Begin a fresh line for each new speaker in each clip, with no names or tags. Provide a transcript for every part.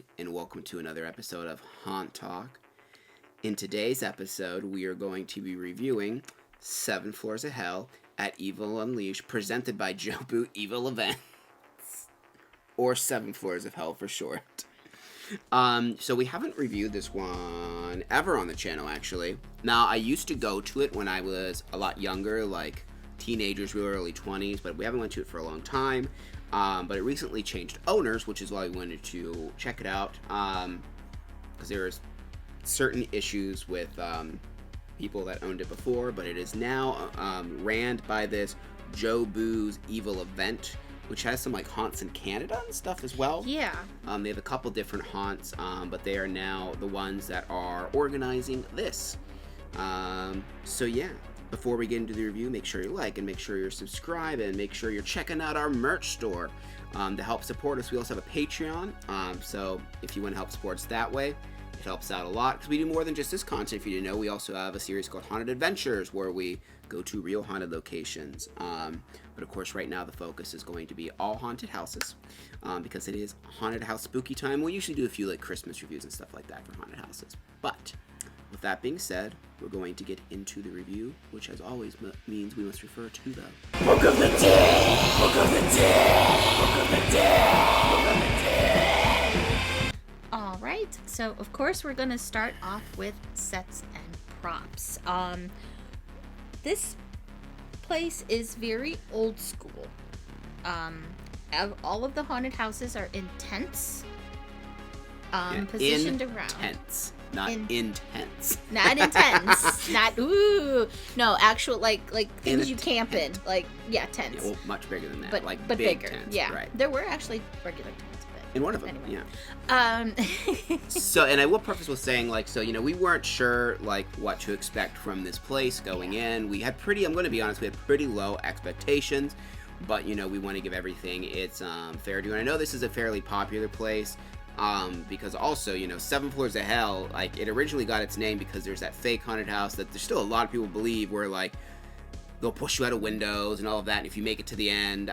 morning, and welcome to another episode of Haunt Talk. In today's episode, we are going to be reviewing 7 Floors of Hell at Evil Unleashed, presented by JoeBoo Evil Events, or 7 Floors of Hell for short. So we haven't reviewed this one ever on the channel, actually. Now, I used to go to it when I was a lot younger, like teenagers, real early 20s, but we haven't went to it for a long time. But it recently changed owners, which is why we wanted to check it out, because there was certain issues with people that owned it before, but it is now ran by this JoeBoo's Evil Event, which has some like haunts in Canada and stuff as well.
Yeah.
They have a couple different haunts, but they are now the ones that are organizing this. So yeah. Before we get into the review, make sure you like and make sure you're subscribed and make sure you're checking out our merch store to help support us. We also have a Patreon, so if you want to help support us that way, it helps out a lot because we do more than just this content. If you didn't know, we also have a series called Haunted Adventures where we go to real haunted locations. But of course, right now the focus is going to be all haunted houses because it is haunted house spooky time. We usually do a few like Christmas reviews and stuff like that for haunted houses. But with that being said, we're going to get into the review, which as always means we must refer to the Book of the Dead! Book of the Dead! Book of the Dead! Book of the Dead!
Alright, so of course we're going to start off with sets and props. This place is very old school. All of the haunted houses are in tents, positioned around.
Tents. Not intense.
Not intense. Not no, actual like things you camp in. Like tents.
Yeah, well, much bigger than that.
But
like
big bigger.
Tents,
yeah.
Right.
There were actually regular tents, but
in one of them.
anyway.
Yeah. So, and I will preface with saying, like, so we weren't sure like what to expect from this place going in. We had I'm going to be honest, we had pretty low expectations, but we want to give everything its fair due. And I know this is a fairly popular place. Because also, 7 Floors of Hell, like, it originally got its name because there's that fake haunted house that there's still a lot of people believe where, like, they'll push you out of windows and all of that, and if you make it to the end,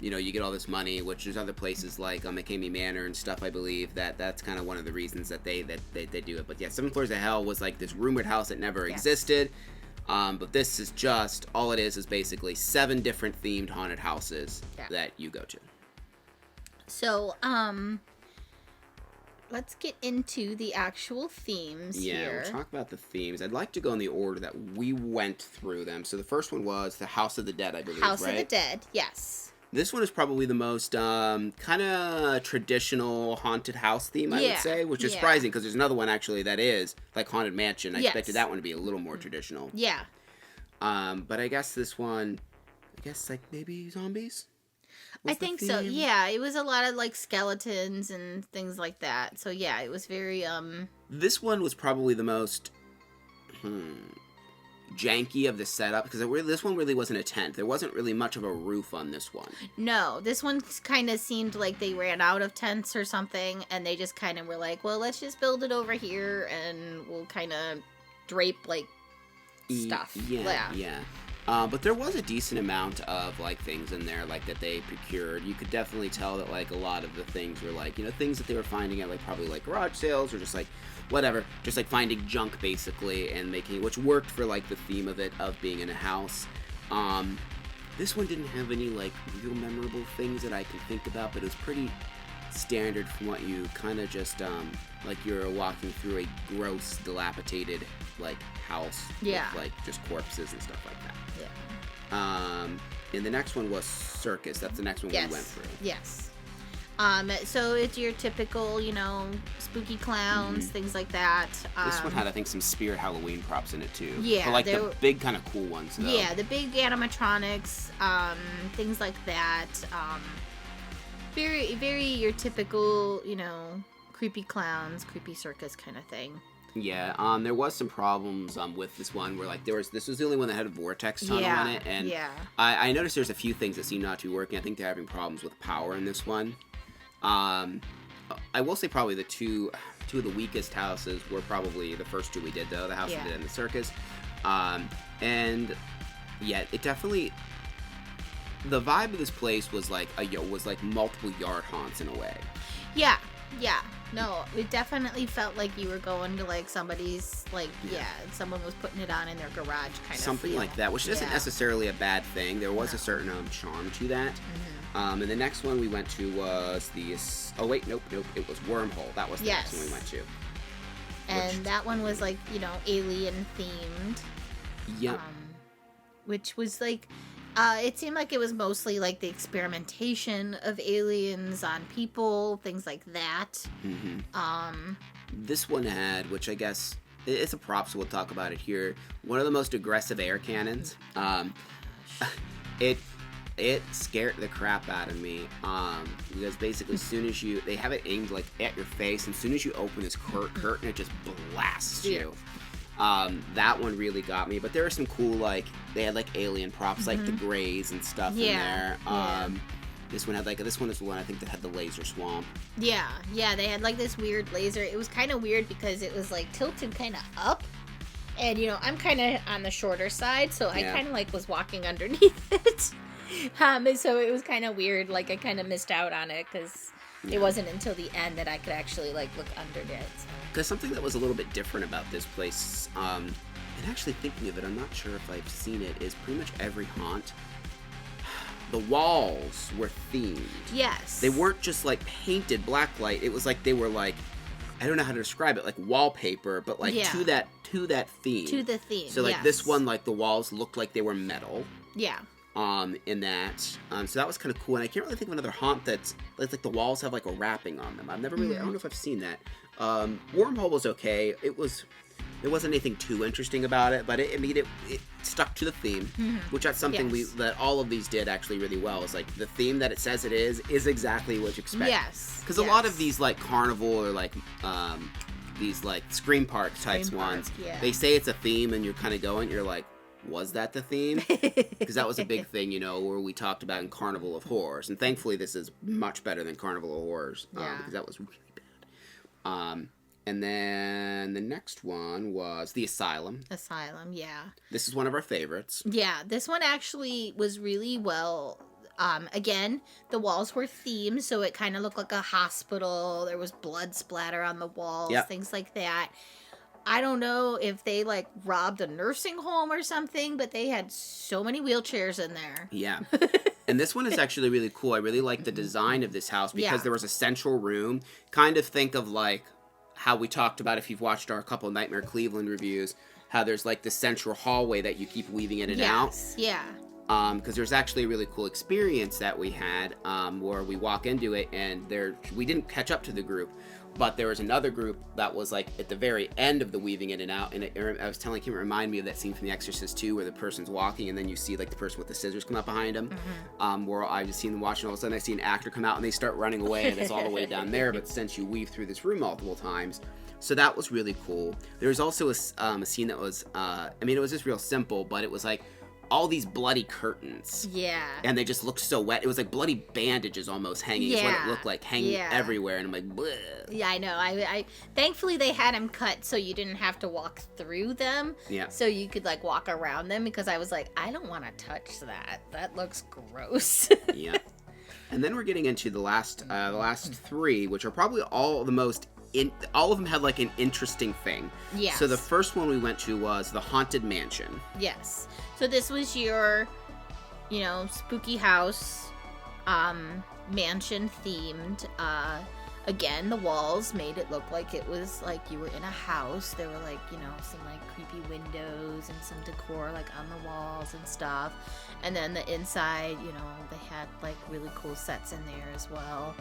you get all this money, which there's other places like McCamey Manor and stuff, I believe, that's kind of one of the reasons that they do it. But yeah, 7 Floors of Hell was, like, this rumored house that never existed, but this is just, all it is basically 7 different themed haunted houses that you go to.
So, let's get into the actual themes here.
Yeah, we'll talk about the themes. I'd like to go in the order that we went through them. So the first one was the House of the Dead, I believe,
House of the Dead, yes.
This one is probably the most kind of traditional haunted house theme, I would say, which is surprising because there's another one actually that is like Haunted Mansion. I expected that one to be a little more traditional.
Yeah.
But I guess this one, like maybe zombies?
I think so. Yeah, it was a lot of like skeletons and things like that. So yeah, it was very
This one was probably the most janky of the setup because this one really wasn't a tent. There wasn't really much of a roof on this one.
No, this one kind of seemed like they ran out of tents or something, and they just kind of were like, well, let's just build it over here, and we'll kind of drape like stuff.
Yeah. But there was a decent amount of like things in there like that they procured. You could definitely tell that like a lot of the things were like things that they were finding at like probably like garage sales or just like whatever, just like finding junk basically and making, which worked for like the theme of it of being in a house. This one didn't have any like real memorable things that I can think about, but it was pretty standard from what you kind of just like you're walking through a gross dilapidated like house with like just corpses and stuff like that. And the next one was Circus. That's the next one we went through.
Yes. So it's your typical, spooky clowns, things like that.
This one had, I think, some Spirit Halloween props in it too.
Yeah,
but like the big kind of cool ones though.
Yeah, the big animatronics, things like that. Very, very your typical, creepy clowns, creepy circus kind of thing.
Yeah, there was some problems with this one where like this was the only one that had a vortex tunnel on it, and I noticed there's a few things that seem not to be working. I think they're having problems with power in this one. I will say probably the two of the weakest houses were probably the first 2 we did though, the House of the Dead and the Circus, and yeah, it definitely. The vibe of this place was like multiple yard haunts in a way.
Yeah, Yeah. No, it definitely felt like you were going to like somebody's like someone was putting it on in their garage kind
something
of feel.
like that, which isn't necessarily a bad thing. There was a certain charm to that. And the next one we went to was it was Wormhole. That was the next one we went to.
And that one was like, alien themed.
Yep.
Which was like, it seemed like it was mostly like the experimentation of aliens on people, things like that.
This one had, which I guess it's a prop, so we'll talk about it here. One of the most aggressive air cannons. It scared the crap out of me. Because basically, as soon as they have it aimed like at your face, and as soon as you open this curtain, it just blasts you. That one really got me, but there are some cool, like, they had like alien props, like the Greys and stuff in there. This one is the one I think that had the laser swamp.
Yeah, they had like this weird laser. It was kind of weird because it was like tilted kind of up, and I'm kind of on the shorter side, so I kind of like was walking underneath it. So it was kind of weird. Like I kind of missed out on it because it wasn't until the end that I could actually like look under it. So.
Because something that was a little bit different about this place, and actually thinking of it, I'm not sure if I've seen it, is pretty much every haunt, the walls were themed.
Yes.
They weren't just like painted blacklight. It was like they were like, I don't know how to describe it, like wallpaper, but like to that theme.
To the theme.
So like this one, like the walls looked like they were metal.
Yeah.
In that. So that was kind of cool. And I can't really think of another haunt that's like the walls have like a wrapping on them. I've never really, I don't know if I've seen that. Wormhole was okay. There wasn't anything too interesting about it, but it stuck to the theme, which that's something that all of these did actually really well. Is like the theme that it says it is exactly what you expect.
Yes.
Because a lot of these like carnival or like these like Scream Park types ones, they say it's a theme, and you're kind of going, you're like, was that the theme? Because that was a big thing, where we talked about in Carnival of Horrors, and thankfully this is much better than Carnival of Horrors, because that was really bad. And then the next one was the Asylum.
Asylum, yeah.
This is one of our favorites.
Yeah, this one actually was really well. Again, the walls were themed, so it kind of looked like a hospital. There was blood splatter on the walls, things like that. I don't know if they like robbed a nursing home or something, but they had so many wheelchairs in there.
Yeah. And this one is actually really cool. I really like the design of this house because there was a central room. Kind of think of like how we talked about, if you've watched our couple Nightmare Cleveland reviews, how there's like the central hallway that you keep weaving in and out.
Yeah.
Because there's actually a really cool experience that we had where we walk into it, and we didn't catch up to the group, but there was another group that was like at the very end of the weaving in and out, and I was telling him, it reminded me of that scene from The Exorcist 2 where the person's walking and then you see like the person with the scissors come up behind him, where I've just seen them watching, all of a sudden I see an actor come out and they start running away, and it's all the way down there, but since you weave through this room multiple times, so that was really cool. There was also a scene that was, it was just real simple, but it was like all these bloody curtains.
Yeah.
And they just looked so wet. It was like bloody bandages almost hanging. Is what it looked like, hanging everywhere. And I'm like, bleh.
Yeah, I know. I thankfully they had them cut so you didn't have to walk through them. Yeah. So you could like walk around them, because I was like, I don't want to touch that. That looks gross.
Yeah. And then we're getting into the last three, which are probably all the most. All of them had like an interesting thing. Yes. So the first one we went to was the Haunted Mansion.
Yes. So this was your, spooky house, mansion themed. Again, the walls made it look like it was like you were in a house. There were like, some like creepy windows and some decor like on the walls and stuff. And then the inside, they had like really cool sets in there as well.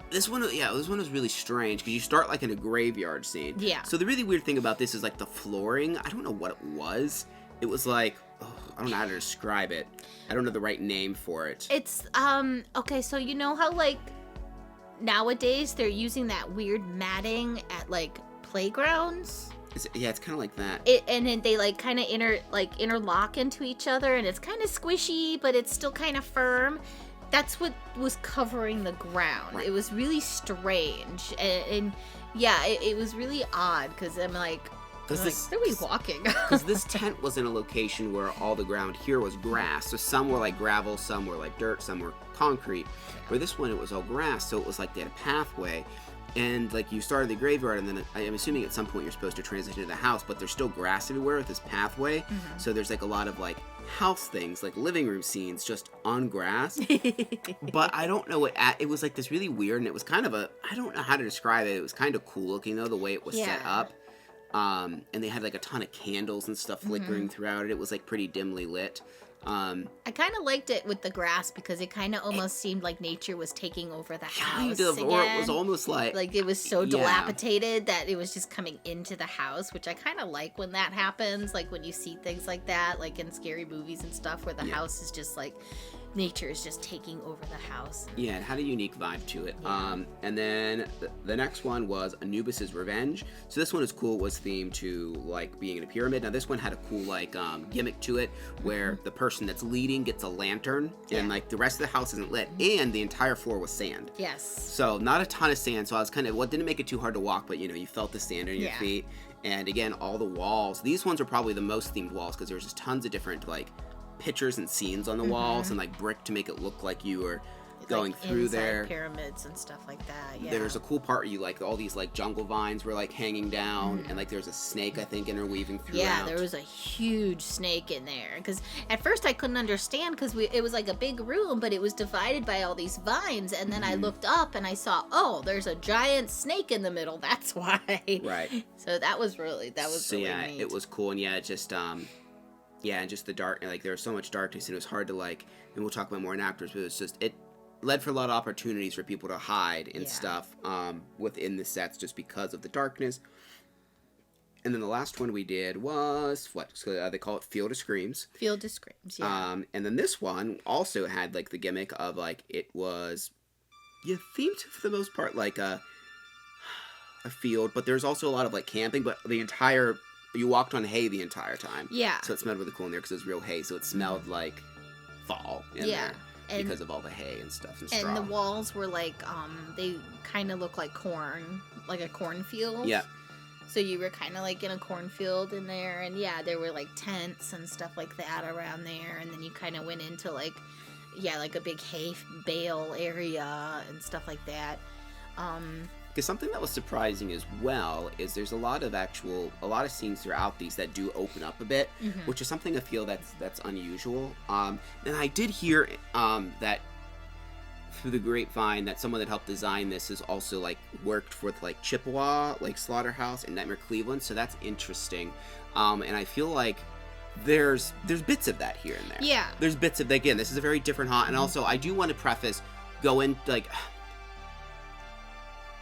This one was really strange because you start like in a graveyard scene. Yeah. So the really weird thing about this is like the flooring. I don't know what it was. It was like, I don't know how to describe it. I don't know the right name for it.
It's okay. So you know how like nowadays they're using that weird matting at like playgrounds.
It's kind of like that.
And then they like kind of interlock into each other, and it's kind of squishy, but it's still kind of firm. That's what was covering the ground. Right. It was really strange. And yeah, it was really odd because I'm like,
Because this,
where are we walking?
Because this tent was in a location where all the ground here was grass. So some were like gravel, some were like dirt, some were concrete. Where this one, it was all grass, so it was like they had a pathway. And like you started the graveyard, and then I'm assuming at some point you're supposed to transition to the house, but there's still grass everywhere with this pathway. Mm-hmm. So there's like a lot of like house things, like living room scenes, just on grass. But I don't know it was like this really weird, and it was kind of I don't know how to describe it. It was kind of cool looking though, the way it was set up. And they had like a ton of candles and stuff flickering throughout it. It was like pretty dimly lit.
I kind of liked it with the grass because it kind of almost seemed like nature was taking over the house again.
Or it was almost like
it was so dilapidated that it was just coming into the house, which I kind of like when that happens, like when you see things like that, like in scary movies and stuff, where the house is just like nature is just taking over the house.
Yeah, it had a unique vibe to it. Yeah. And then the next one was Anubis's Revenge. So this one is cool. It was themed to like being in a pyramid. Now this one had a cool like gimmick to it, where the person that's leading gets a lantern, and like the rest of the house isn't lit, and the entire floor was sand.
Yes.
So not a ton of sand. So I was kind of didn't make it too hard to walk, but you know you felt the sand on your feet. And again, all the walls. These ones are probably the most themed walls because there's just tons of different like pictures and scenes on the walls, and like brick to make it look like you were going like through there.
Pyramids and stuff like that. Yeah.
There's a cool part where you like all these like jungle vines were like hanging down, and like there's a snake I think interweaving throughout.
Yeah, there was a huge snake in there because at first I couldn't understand because it was like a big room, but it was divided by all these vines, and then I looked up and I saw there's a giant snake in the middle. That's why.
Right.
So that was really neat.
It was cool, and it just and just the dark, like there was so much darkness, and it was hard to like, and we'll talk about more in actors, but it led for a lot of opportunities for people to hide and stuff within the sets just because of the darkness. And then the last one we did was they call it Field of Screams.
Field of Screams, yeah.
And then this one also had like the gimmick of like it was themed for the most part like a field, but there's also a lot of like camping, but you walked on hay the entire time.
Yeah.
So it smelled really cool in there because it was real hay. So it smelled like fall in there because of all the hay and stuff and straw.
And the walls were like, they kind of look like corn, like a cornfield.
Yeah.
So you were kind of like in a cornfield in there. And there were like tents and stuff like that around there. And then you kind of went into like a big hay bale area and stuff like that.
Because something that was surprising as well is there's a lot of scenes throughout these that do open up a bit, which is something I feel that's unusual. And I did hear that through the grapevine that someone that helped design this has also like worked with like Chippewa, like Slaughterhouse and Nightmare Cleveland, so that's interesting. And I feel like there's bits of that here and there.
Yeah.
There's bits of again. This is a very different haunt, and also I do want to preface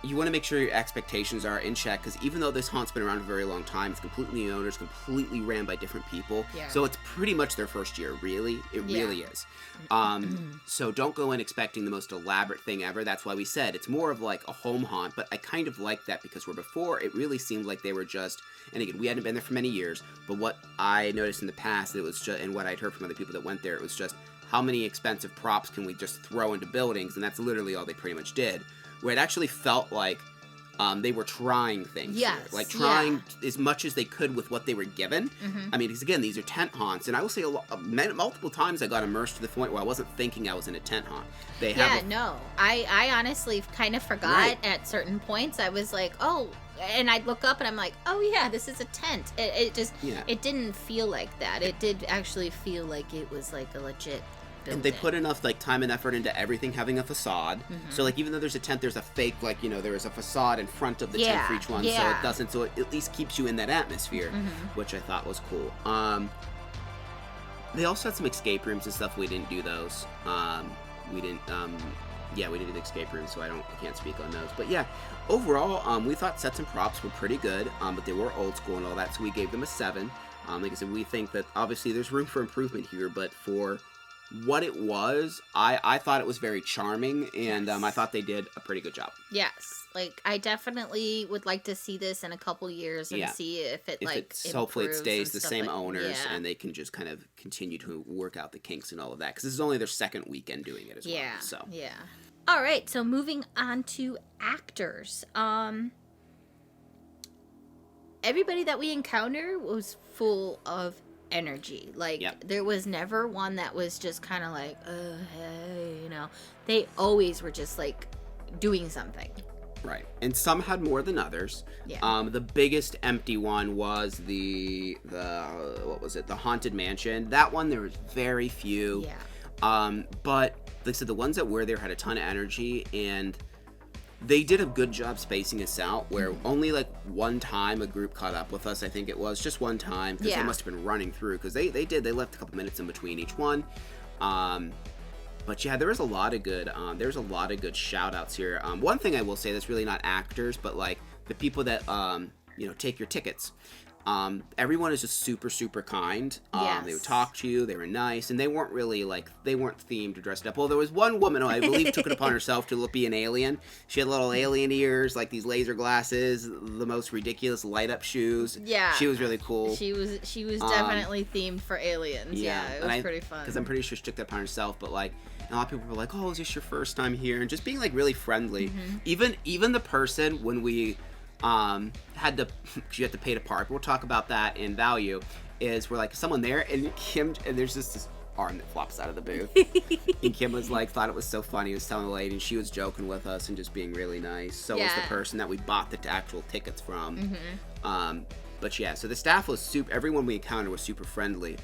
you want to make sure your expectations are in check, because even though this haunt's been around a very long time, it's completely new owners, completely ran by different people. Yeah. So it's pretty much their first year, really. It really is. So don't go in expecting the most elaborate thing ever. That's why we said it's more of like a home haunt, but I kind of like that because where before it really seemed like they were just, and again, we hadn't been there for many years, but what I noticed in the past, it was just, and what I'd heard from other people that went there, it was just how many expensive props can we just throw into buildings, and that's literally all they pretty much did. Where it actually felt like they were trying things.
Yes.
Here. Like trying as much as they could with what they were given. I mean, because again, these are tent haunts. And I will say multiple times I got immersed to the point where I wasn't thinking I was in a tent haunt.
I honestly kind of forgot at certain points. I was like, and I'd look up and I'm like, oh yeah, this is a tent. It didn't feel like that. It did actually feel like it was like a legit building.
And they put enough like time and effort into everything having a facade. So like even though there's a tent, there's a fake there is a facade in front of the tent for each one, so it at least keeps you in that atmosphere, which I thought was cool. They also had some escape rooms and stuff. We didn't do those. We didn't do the escape rooms, so I can't speak on those. But yeah, overall, we thought sets and props were pretty good, but they were old school and all that, so we gave them a 7. Like I said, we think that obviously there's room for improvement here, but for what it was, I thought it was very charming, and I thought they did a pretty good job.
Yes, like I definitely would like to see this in a couple years and see if it
hopefully it stays the same owners and they can just kind of continue to work out the kinks and all of that, because this is only their second weekend doing it as well. So
all right, so moving on to actors. everybody that we encountered was full of energy. Like, there was never one that was just kind of like, hey, you know. They always were just, like, doing something.
Right. And some had more than others. Yeah. The biggest empty one was the what was it? The Haunted Mansion. That one, there was very few. Yeah. But, like I said, the ones that were there had a ton of energy, and they did a good job spacing us out, where only, like, one time a group caught up with us, I think it was. Just one time, because they must have been running through, because they left a couple minutes in between each one. But yeah, there was a lot of good shout outs here. One thing I will say that's really not actors, but like the people that take your tickets. Everyone is just super, super kind. They would talk to you, they were nice, and they weren't themed or dressed up. Well, there was one woman who I believe took it upon herself to be an alien. She had little alien ears, like these laser glasses, the most ridiculous light up shoes. Yeah. She was really cool.
She was definitely themed for aliens. Yeah, it was pretty fun. Because
I'm pretty sure she took that upon herself, but like, a lot of people were like, "Oh, is this your first time here?" And just being like really friendly. Mm-hmm. Even the person when we you had to pay to park. We'll talk about that in value. Is we're like someone there and Kim and there's just this arm that flops out of the booth. And Kim was like thought it was so funny. He was telling the lady and she was joking with us and just being really nice. So was the person that we bought the actual tickets from. Mm-hmm. But yeah, so the staff was everyone we encountered was super friendly.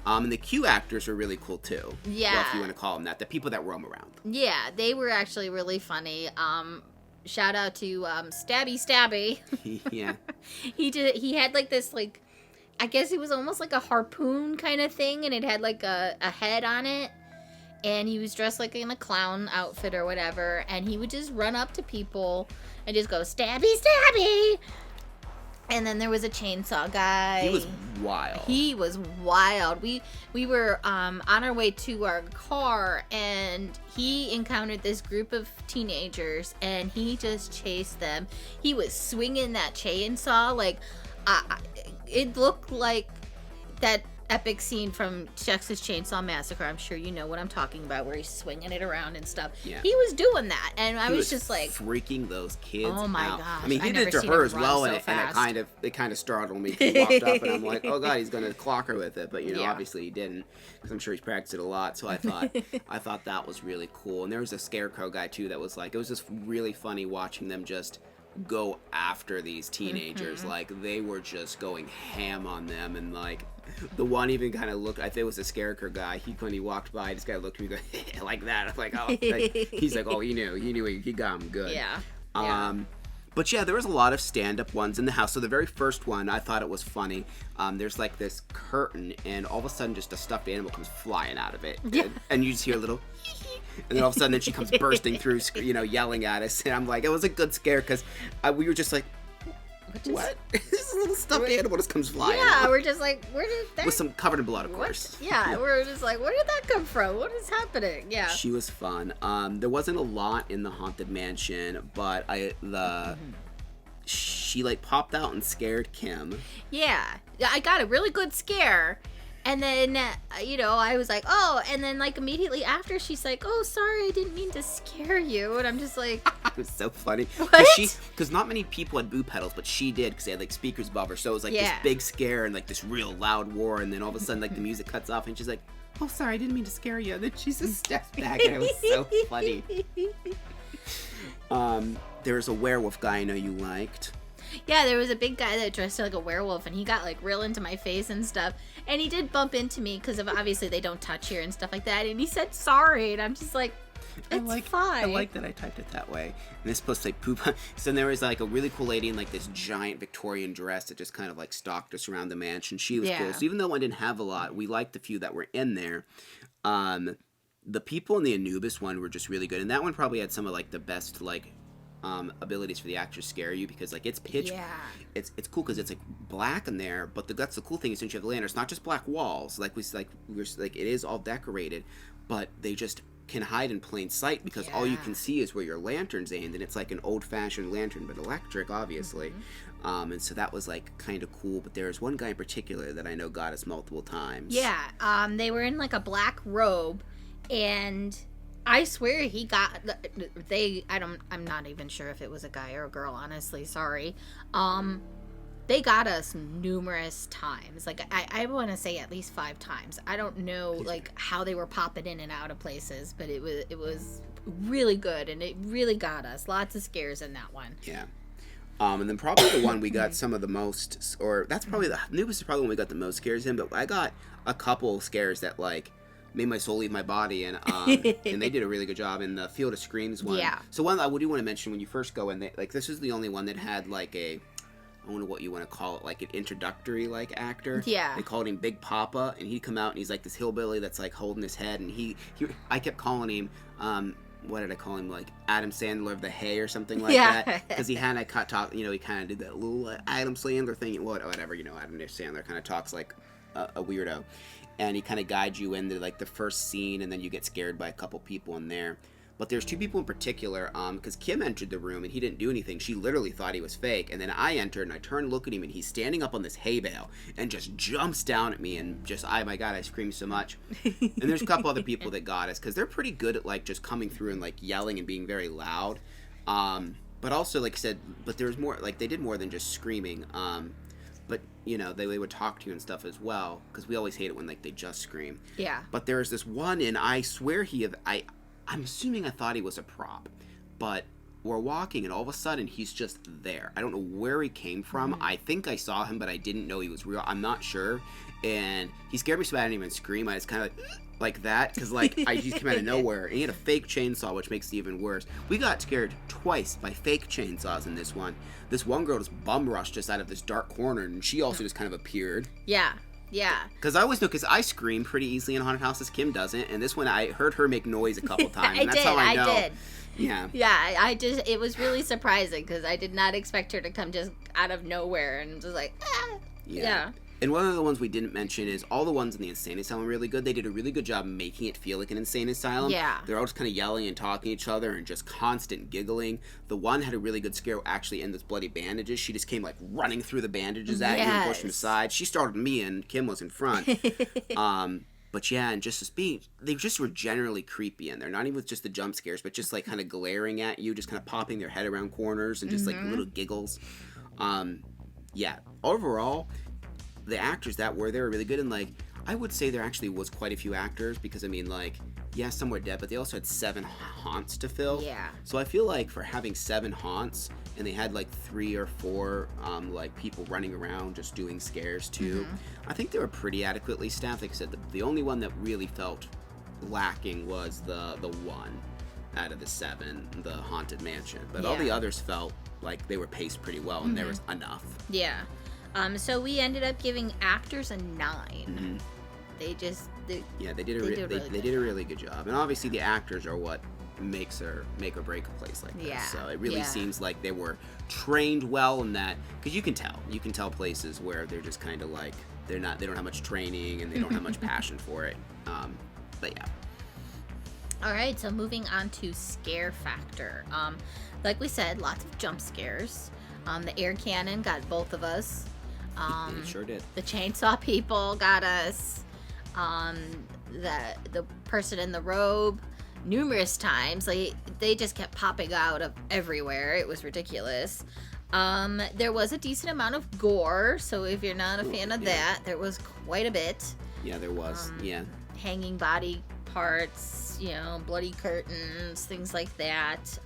And the Q actors were really cool too. Yeah. Well, if you want to call them that. The people that roam around.
Yeah, they were actually really funny. Shout out to Stabby.
Yeah.
He had like this, like, I guess it was almost like a harpoon kind of thing, and it had like a head on it. And he was dressed like in a clown outfit or whatever, and he would just run up to people and just go, Stabby! And then there was a chainsaw guy.
He was wild. We were on our way to our car, and he encountered this group of teenagers, and he just chased them. He was swinging that chainsaw like it looked like that epic scene from Texas Chainsaw Massacre. I'm sure you know what I'm talking about, where he's swinging it around and stuff. Yeah. He was doing that, and I was just like
freaking those kids.
Oh my
out.
gosh!
I mean, he did it to her as well, and it kind of startled me. He walked up, and I'm like, oh god, he's gonna clock her with it, but obviously he didn't, because I'm sure he's practiced it a lot. So I thought that was really cool. And there was a scarecrow guy too that was like, it was just really funny watching them just go after these teenagers. Mm-hmm. Like they were just going ham on them, and like the one even kind of looked, I think it was a scarecrow guy, when he walked by, this guy looked at me like that. I'm like, oh, he's like, oh, he knew he got him good.
Yeah.
But yeah, there was a lot of stand-up ones in the house. So the very first one, I thought it was funny. There's like this curtain, and all of a sudden just a stuffed animal comes flying out of it.
Yeah.
And you just hear a little and then all of a sudden then she comes bursting through, yelling at us. And I'm like, it was a good scare, because we were just like, what? This little stuffed animal just comes flying out.
Yeah, we're just like, where did that...
With some covered in blood, of course.
Yeah, we're just like, where did that come from? What is happening? Yeah.
She was fun. There wasn't a lot in the Haunted Mansion, but she like popped out and scared Kim.
Yeah, I got a really good scare. And then, I was like, oh, and then, like, immediately after, she's like, oh, sorry, I didn't mean to scare you. And I'm just like...
It was so funny.
What?
Because not many people had boo pedals, but she did, because they had, like, speakers above her. So it was, like, this big scare and, like, this real loud roar. And then all of a sudden, like, the music cuts off, and she's like, oh, sorry, I didn't mean to scare you. And then she just steps back, and it was so funny. There was a werewolf guy I know you liked.
Yeah, there was a big guy that dressed like a werewolf, and he got, like, real into my face and stuff. And he did bump into me, because obviously they don't touch here and stuff like that. And he said sorry, and I'm just like, it's fine.
I like that I typed it that way. And it's supposed to, like, poop. So there was, like, a really cool lady in, like, this giant Victorian dress that just kind of, like, stalked us around the mansion. She was cool. So even though I didn't have a lot, we liked the few that were in there. The people in the Anubis one were just really good. And that one probably had some of, like, the best, like... abilities for the actors to scare you, because like it's pitch it's cool because it's like black in there, but that's the cool thing is, since you have the lantern, it's not just black walls like it is all decorated, but they just can hide in plain sight, because all you can see is where your lantern's aimed, and it's like an old-fashioned lantern but electric, obviously. And so that was like kind of cool. But there was one guy in particular that I know got us multiple times.
They were in like a black robe, and I swear he got I'm not even sure if it was a guy or a girl, honestly, sorry. they got us numerous times. Like, I want to say at least 5 times. I don't know, like, how they were popping in and out of places, but it was really good, and it really got us. Lots of scares in that one.
Yeah. And then probably the one we got some of the most, or that's probably the newest is probably when we got the most scares in, but I got a couple scares that, like, made my soul leave my body, and and they did a really good job in the Field of Screams one.
Yeah.
So one I do want to mention when you first go in, like, this is the only one that had, like, I don't know what you want to call it, like an introductory, like, actor.
Yeah.
They called him Big Papa, and he'd come out and he's like this hillbilly that's like holding his head, and I kept calling him, what did I call him, like Adam Sandler of the Hay or something like that, because he kind of talk, you know, he kind of did that little Adam Sandler thing, whatever, you know, Adam Sandler kind of talks like a weirdo, and he kind of guides you into like the first scene, and then you get scared by a couple people in there. But there's 2 people in particular, because Kim entered the room and he didn't do anything. She literally thought he was fake. And then I entered and I turned and look at him, and he's standing up on this hay bale and just jumps down at me, and just, oh my God, I screamed so much. And there's a couple other people that got us, because they're pretty good at, like, just coming through and, like, yelling and being very loud. But also, like I said, but there was more, like, they did more than just screaming. But, you know, they would talk to you and stuff as well, because we always hate it when, like, they just scream.
Yeah.
But there was this one, and I swear I'm assuming I thought he was a prop, but we're walking and all of a sudden he's just there. I don't know where he came from. Mm-hmm. I think I saw him, but I didn't know he was real. I'm not sure. And he scared me so I didn't even scream. I just kind of like that, because like he just came out of nowhere. And he had a fake chainsaw, which makes it even worse. We got scared twice by fake chainsaws in this one. This one girl just bum rushed us out of this dark corner, and she also just kind of appeared.
Yeah. Yeah.
Because I always know, because I scream pretty easily in haunted houses. Kim doesn't. And this one, I heard her make noise a couple times. And that's how I know. I did. Yeah.
Yeah, it was really surprising, because I did not expect her to come just out of nowhere and just like, ah. Yeah.
And one of the ones we didn't mention is all the ones in the insane asylum are really good. They did a really good job making it feel like an insane asylum.
Yeah.
They're all just kind of yelling and talking to each other and just constant giggling. The one had a really good scare actually in those bloody bandages. She just came like running through the bandages at you and pushed them aside. She started me and Kim was in front. But yeah, and just they just were generally creepy in there. Not even with just the jump scares, but just like kind of glaring at you, just kind of popping their head around corners and just like little giggles. Yeah, overall, the actors that were there were really good, and like I would say there actually was quite a few actors, because I mean, like, yeah, some were dead, but they also had 7 haunts to fill.
Yeah.
So I feel like for having 7 haunts, and they had like 3 or 4 like people running around just doing scares too, I think they were pretty adequately staffed. Like I said, the only one that really felt lacking was the one out of the 7, the haunted mansion, but all the others felt like they were paced pretty well, and there was enough.
Yeah. So we ended up giving actors a 9. They did a really good job, and obviously the actors are what make or break a place like this. So it really seems like they were trained well in that, because you can tell places where they're just kind of like they don't have much training and they don't have much passion for it. But yeah. All right, so moving on to scare factor. Like we said, lots of jump scares. The air cannon got both of us.
It sure did.
The chainsaw people got us. The person in the robe, numerous times. Like, they just kept popping out of everywhere. It was ridiculous. There was a decent amount of gore, so if you're not a fan of that, there was quite a bit.
Yeah, there was.
Hanging body parts, bloody curtains, things like that.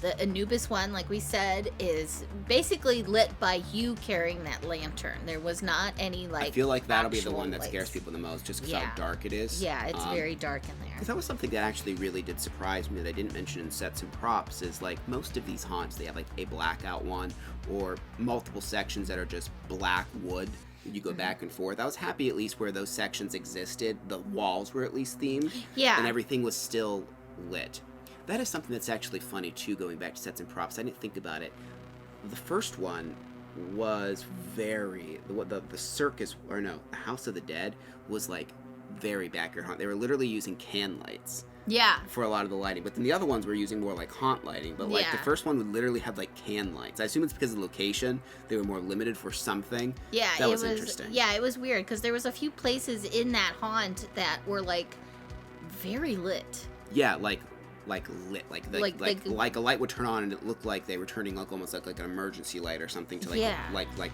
The Anubis one, like we said, is basically lit by you carrying that lantern. There was not any, like,
I feel like that'll be the one that scares people the most, just because how dark it is.
Yeah, it's very dark in there.
That was something that actually really did surprise me that I didn't mention in sets and props, is like most of these haunts, they have like a blackout one or multiple sections that are just black wood. You go back and forth. I was happy at least where those sections existed. The walls were at least themed.
Yeah.
And everything was still lit. That is something that's actually funny, too, going back to sets and props. I didn't think about it. The first one was the circus, or no, the House of the Dead was, like, very backyard haunt. They were literally using can lights.
Yeah.
For a lot of the lighting. But then the other ones were using more, like, haunt lighting. But, like, the first one would literally have, like, can lights. I assume it's because of the location. They were more limited for something.
Yeah.
That was interesting.
Yeah, it was weird, because there was a few places in that haunt that were, like, very lit.
Yeah, like like lit, like a light would turn on and it looked like they were turning like almost like an emergency light or something to like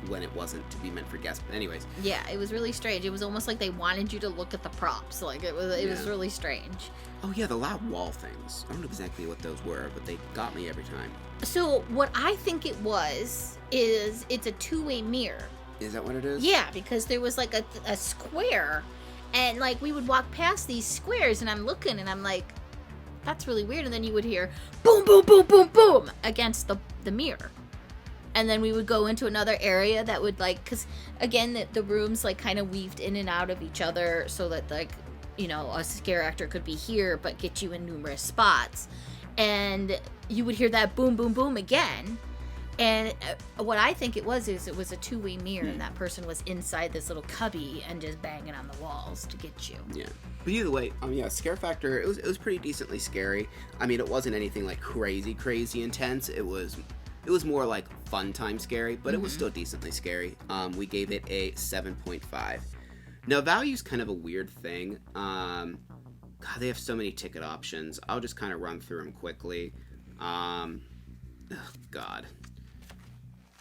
when it wasn't to be meant for guests. But anyways.
Yeah, it was really strange. It was almost like they wanted you to look at the props. Like it was really strange.
Oh yeah, the loud wall things. I don't know exactly what those were, but they got me every time.
So what I think it was is it's a two-way mirror.
Is that what it is?
Yeah, because there was like a square, and like we would walk past these squares, and I'm looking, and I'm like, that's really weird. And then you would hear boom, boom, boom, boom, boom against the mirror. And then we would go into another area that would like, because again, the rooms like kind of weaved in and out of each other so that like, you know, a scare actor could be here but get you in numerous spots. And you would hear that boom, boom, boom again. And what I think it was is it was a two-way mirror and that person was inside this little cubby and just banging on the walls to get you.
Yeah. But either way, scare factor, it was pretty decently scary. I mean, it wasn't anything like crazy intense. It was more like fun time scary, but it was still decently scary. We gave it a 7.5. Now, value's kind of a weird thing. God, they have so many ticket options. I'll just kind of run through them quickly. God.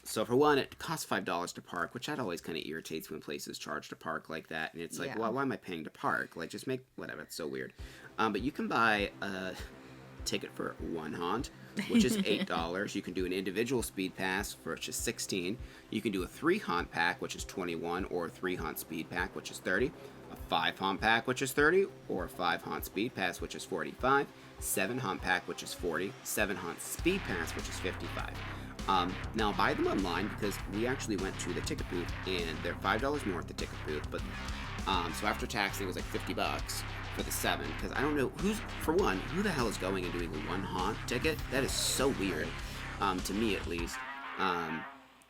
So for one, it costs $5 to park, which that always kind of irritates when places charge to park like that. And it's like, why am I paying to park? Like, just make whatever. It's so weird. But you can buy a ticket for one haunt, which is $8. You can do an individual speed pass, which is $16. You can do a 3 haunt pack, which is $21, or a 3 haunt speed pack, which is $30. A 5 haunt pack, which is $30, or a 5 haunt speed pass, which is $45. 7 haunt pack, which is $40. 7 haunt speed pass, which is $55. Now buy them online because we actually went to the ticket booth and they're $5 more at the ticket booth, but so after tax it was like $50 for the 7, because I don't know who the hell is going and doing a 1 haunt ticket? That is so weird, to me at least.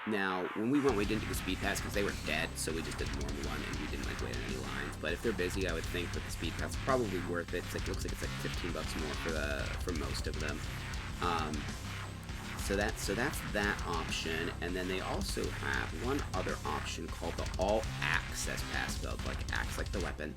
Now when we went, we didn't do the speed pass because they were dead, so we just did the normal one and we didn't like wait in any lines. But if they're busy, I would think that the speed pass is probably worth it. Looks like it's like $15 more for most of them. So that's that option, and then they also have one other option called the All Access Pass, spelled like axe like the weapon.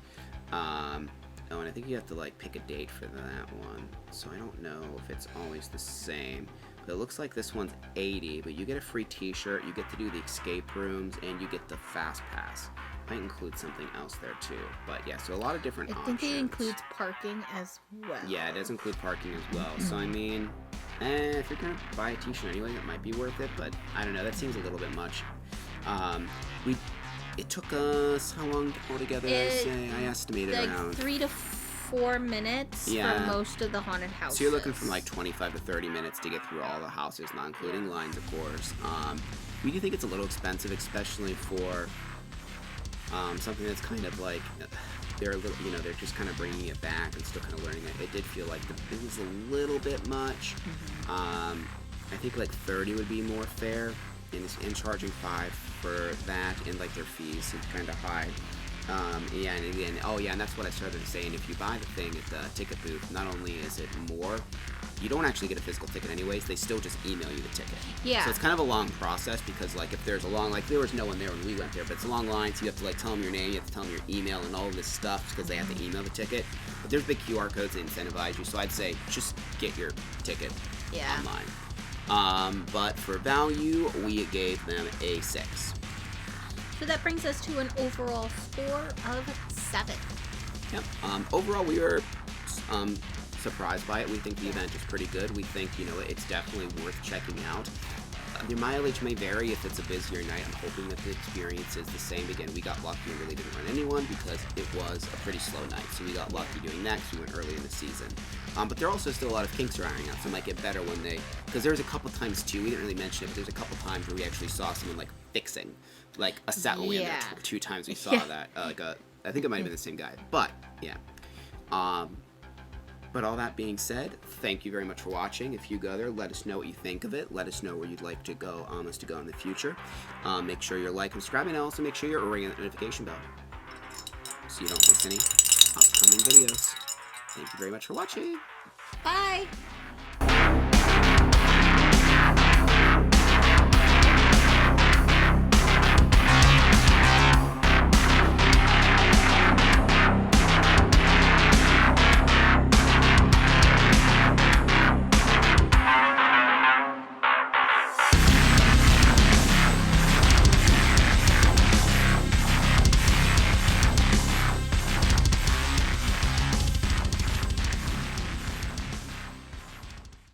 And I think you have to like pick a date for that one. So I don't know if it's always the same. But it looks like this one's $80, but you get a free T-shirt, you get to do the escape rooms, and you get the fast pass. Might include something else there too, but yeah, so a lot of different options.
I think it includes parking as well.
Yeah, it does include parking as well. So I mean, if you're gonna buy a T-shirt anyway, that might be worth it. But I don't know, that seems a little bit much. It took us how long altogether? I estimated like around
3 to 4 minutes for most of the haunted houses.
So you're looking from like 25 to 30 minutes to get through all the houses, not including lines, of course. We do think it's a little expensive, especially for something that's kind of like they're a little, they're just kind of bringing it back and still kind of learning it. It did feel like it was a little bit much. I think like 30 would be more fair, and charging $5 for that, and like their fees seems kind of high. And that's what I started saying. If you buy the thing at the ticket booth, not only is it more, you don't actually get a physical ticket anyways, they still just email you the ticket.
Yeah.
So it's kind of a long process, because like if there's a long, like there was no one there when we went there, but it's a long line, so you have to like tell them your name, you have to tell them your email and all of this stuff, because they have to email the ticket. But there's big QR codes that incentivize you, so I'd say just get your ticket online. But for value, we gave them a 6.
So that brings us to an overall score of 7.
Yep. Overall, we were surprised by it. We think the event is pretty good. We think, it's definitely worth checking out. Your mileage may vary if it's a busier night. I'm hoping that the experience is the same. Again, we got lucky and really didn't run anyone because it was a pretty slow night. So we got lucky doing that because we went early in the season. But there are also still a lot of kinks are ironing out, so it might get better when because there was a couple times too, we didn't really mention it, but there's a couple times where we actually saw someone like fixing, like a set when we had there 2 times we saw that. I think it might have been the same guy, but yeah. But all that being said, thank you very much for watching. If you go there, let us know what you think of it. Let us know where you'd like to go, us to go in the future. Make sure you're liking, subscribing, and also make sure you're ringing that notification bell so you don't miss any upcoming videos. Thank you very much for watching.
Bye.